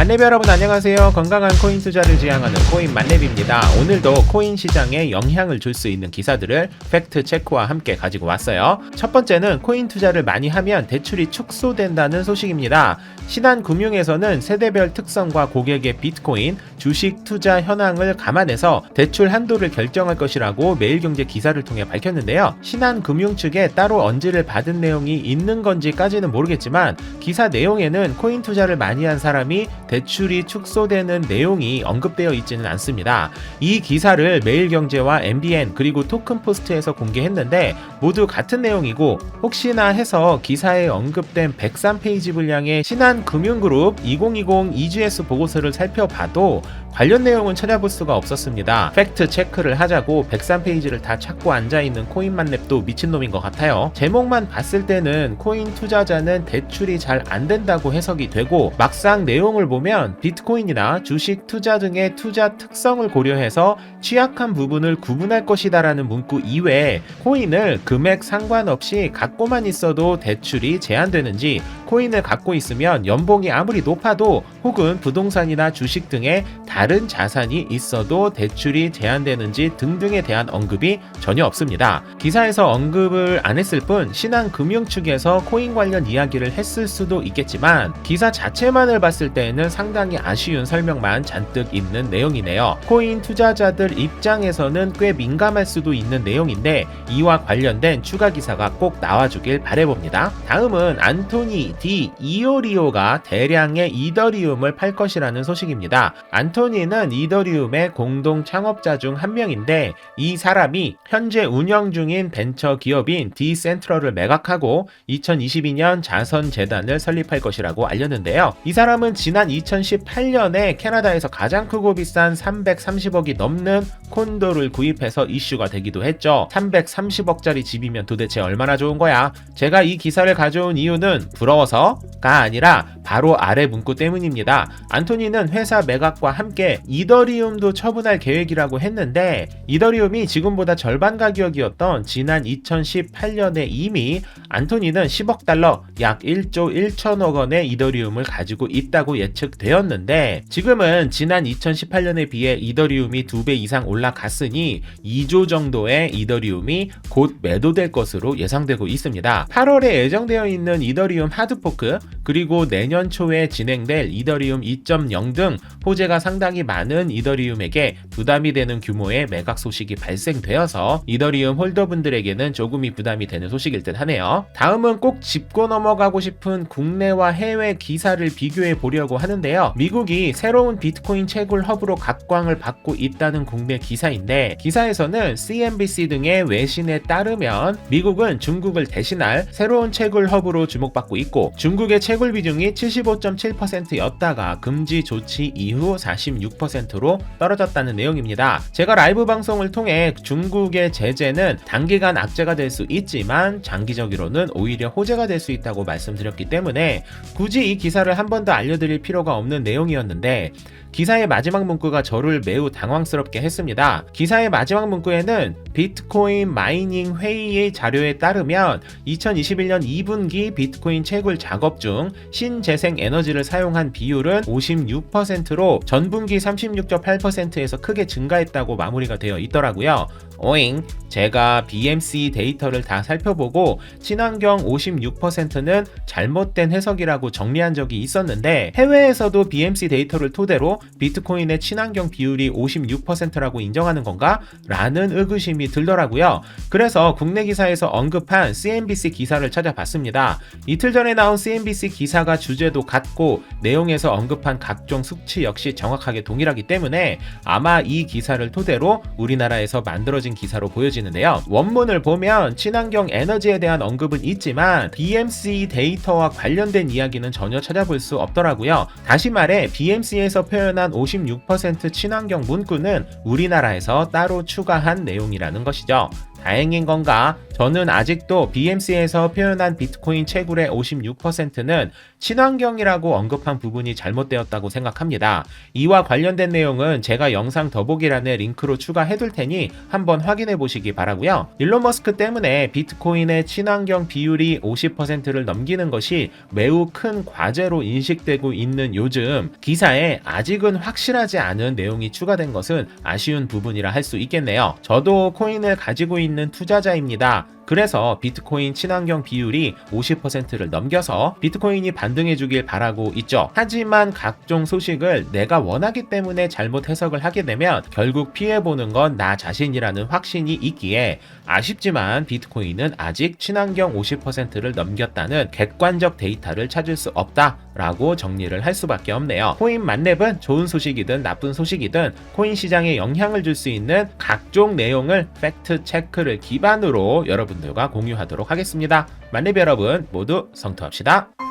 만렙 여러분 안녕하세요. 건강한 코인 투자를 지향하는 코인 만렙입니다. 오늘도 코인 시장에 영향을 줄 수 있는 기사들을 팩트 체크와 함께 가지고 왔어요. 첫 번째는 코인 투자를 많이 하면 대출이 축소된다는 소식입니다. 신한금융에서는 세대별 특성과 고객의 비트코인, 주식 투자 현황을 감안해서 대출 한도를 결정할 것이라고 매일경제 기사를 통해 밝혔는데요. 신한금융 측에 따로 언지를 받은 내용이 있는 건지까지는 모르겠지만 기사 내용에는 코인 투자를 많이 한 사람이 대출이 축소되는 내용이 언급되어 있지는 않습니다. 이 기사를 매일경제와 MBN 그리고 토큰포스트에서 공개했는데 모두 같은 내용이고, 혹시나 해서 기사에 언급된 103페이지 분량의 신한금융그룹 2020 EGS 보고서를 살펴봐도 관련 내용은 찾아볼 수가 없었습니다. 팩트 체크를 하자고 103페이지를 다 찾고 앉아있는 코인만렙도 미친놈인 것 같아요. 제목만 봤을 때는 코인 투자자는 대출이 잘 안된다고 해석이 되고, 막상 내용을 보면 비트코인이나 주식 투자 등의 투자 특성을 고려해서 취약한 부분을 구분할 것이다 라는 문구 이외에 코인을 금액 상관없이 갖고만 있어도 대출이 제한되는지, 코인을 갖고 있으면 연봉이 아무리 높아도 혹은 부동산이나 주식 등의 다른 자산이 있어도 대출이 제한되는지 등등에 대한 언급이 전혀 없습니다. 기사에서 언급을 안 했을 뿐 신한금융 측에서 코인 관련 이야기를 했을 수도 있겠지만 기사 자체만을 봤을 때에는 상당히 아쉬운 설명만 잔뜩 있는 내용이네요. 코인 투자자들 입장에서는 꽤 민감할 수도 있는 내용인데 이와 관련된 추가 기사가 꼭 나와주길 바라봅니다. 다음은 안토니 디 이오리오가 대량의 이더리움을 팔 것이라는 소식입니다. 안토니는 이더리움의 공동 창업자 중 한 명인데 이 사람이 현재 운영 중인 벤처 기업인 디센트럴을 매각하고 2022년 자선재단을 설립할 것이라고 알렸는데요. 이 사람은 지난 2018년에 캐나다에서 가장 크고 비싼 330억이 넘는 콘도를 구입해서 이슈가 되기도 했죠. 330억짜리 집이면 도대체 얼마나 좋은 거야? 제가 이 기사를 가져온 이유는 부러워서가 아니라 바로 아래 문구 때문입니다. 안토니는 회사 매각과 함께 이더리움도 처분할 계획이라고 했는데 이더리움이 지금보다 절반 가격이었던 지난 2018년에 이미 안토니는 10억 달러 약 1조 1천억 원의 이더리움을 가지고 있다고 예측되었는데 지금은 지난 2018년에 비해 이더리움이 2배 이상 올라갔으니 2조 정도의 이더리움이 곧 매도될 것으로 예상되고 있습니다. 8월에 예정되어 있는 이더리움 하드포크 그리고 내년 초에 진행될 이더리움 2.0 등 호재가 상당히 많은 이더리움에게 부담이 되는 규모의 매각 소식이 발생되어서 이더리움 홀더분들에게는 조금이 부담이 되는 소식일 듯 하네요. 다음은 꼭 짚고 넘어가고 싶은 국내와 해외 기사를 비교해 보려고 하는데요. 미국이 새로운 비트코인 채굴 허브로 각광을 받고 있다는 국내 기사인데 기사에서는 CNBC 등의 외신에 따르면 미국은 중국을 대신할 새로운 채굴 허브로 주목받고 있고 중국의 채굴 비중이 75.7%였다가 금지 조치 이후 46%로 떨어졌다는 내용입니다. 제가 라이브 방송을 통해 중국의 제재는 단기간 악재가 될 수 있지만 장기적으로는 오히려 호재가 될 수 있다고 말씀드렸기 때문에 굳이 이 기사를 한 번 더 알려드릴 필요가 없는 내용이었는데 기사의 마지막 문구가 저를 매우 당황스럽게 했습니다. 기사의 마지막 문구에는 비트코인 마이닝 회의의 자료에 따르면 2021년 2분기 비트코인 채굴 작업 중 신재생 에너지를 사용한 비율은 56%로 전분기 36.8%에서 크게 증가했다고 마무리가 되어 있더라고요. 오잉, 제가 BMC 데이터를 다 살펴보고 친환경 56%는 잘못된 해석이라고 정리한 적이 있었는데 해외에서도 BMC 데이터를 토대로 비트코인의 친환경 비율이 56%라고 인정하는 건가? 라는 의구심이 들더라고요. 그래서 국내 기사에서 언급한 CNBC 기사를 찾아봤습니다. 이틀 전에 나온 CNBC 기사가 주제도 같고 내용에서 언급한 각종 수치 역시 정확하게 동일하기 때문에 아마 이 기사를 토대로 우리나라에서 만들어진 기사로 보여지는데요. 원문을 보면 친환경 에너지에 대한 언급은 있지만 BMC 데이터와 관련된 이야기는 전혀 찾아볼 수 없더라고요. 다시 말해 BMC에서 표현한 56% 친환경 문구는 우리나라에서 따로 추가한 내용이라는 것이죠. 다행인 건가? 저는 아직도 BMC에서 표현한 비트코인 채굴의 56%는 친환경이라고 언급한 부분이 잘못되었다고 생각합니다. 이와 관련된 내용은 제가 영상 더보기란에 링크로 추가해둘 테니 한번 확인해 보시기 바라고요. 일론 머스크 때문에 비트코인의 친환경 비율이 50%를 넘기는 것이 매우 큰 과제로 인식되고 있는 요즘 기사에 아직은 확실하지 않은 내용이 추가된 것은 아쉬운 부분이라 할 수 있겠네요. 저도 코인을 가지고 있는 투자자입니다. 그래서 비트코인 친환경 비율이 50%를 넘겨서 비트코인이 반등해 주길 바라고 있죠. 하지만 각종 소식을 내가 원하기 때문에 잘못 해석을 하게 되면 결국 피해보는 건 나 자신이라는 확신이 있기에 아쉽지만 비트코인은 아직 친환경 50%를 넘겼다는 객관적 데이터를 찾을 수 없다라고 정리를 할 수밖에 없네요. 코인 만렙은 좋은 소식이든 나쁜 소식이든 코인 시장에 영향을 줄 수 있는 각종 내용을 팩트 체크를 기반으로 여러분들과 공유하도록 하겠습니다. 만렙 여러분 모두 성투합시다.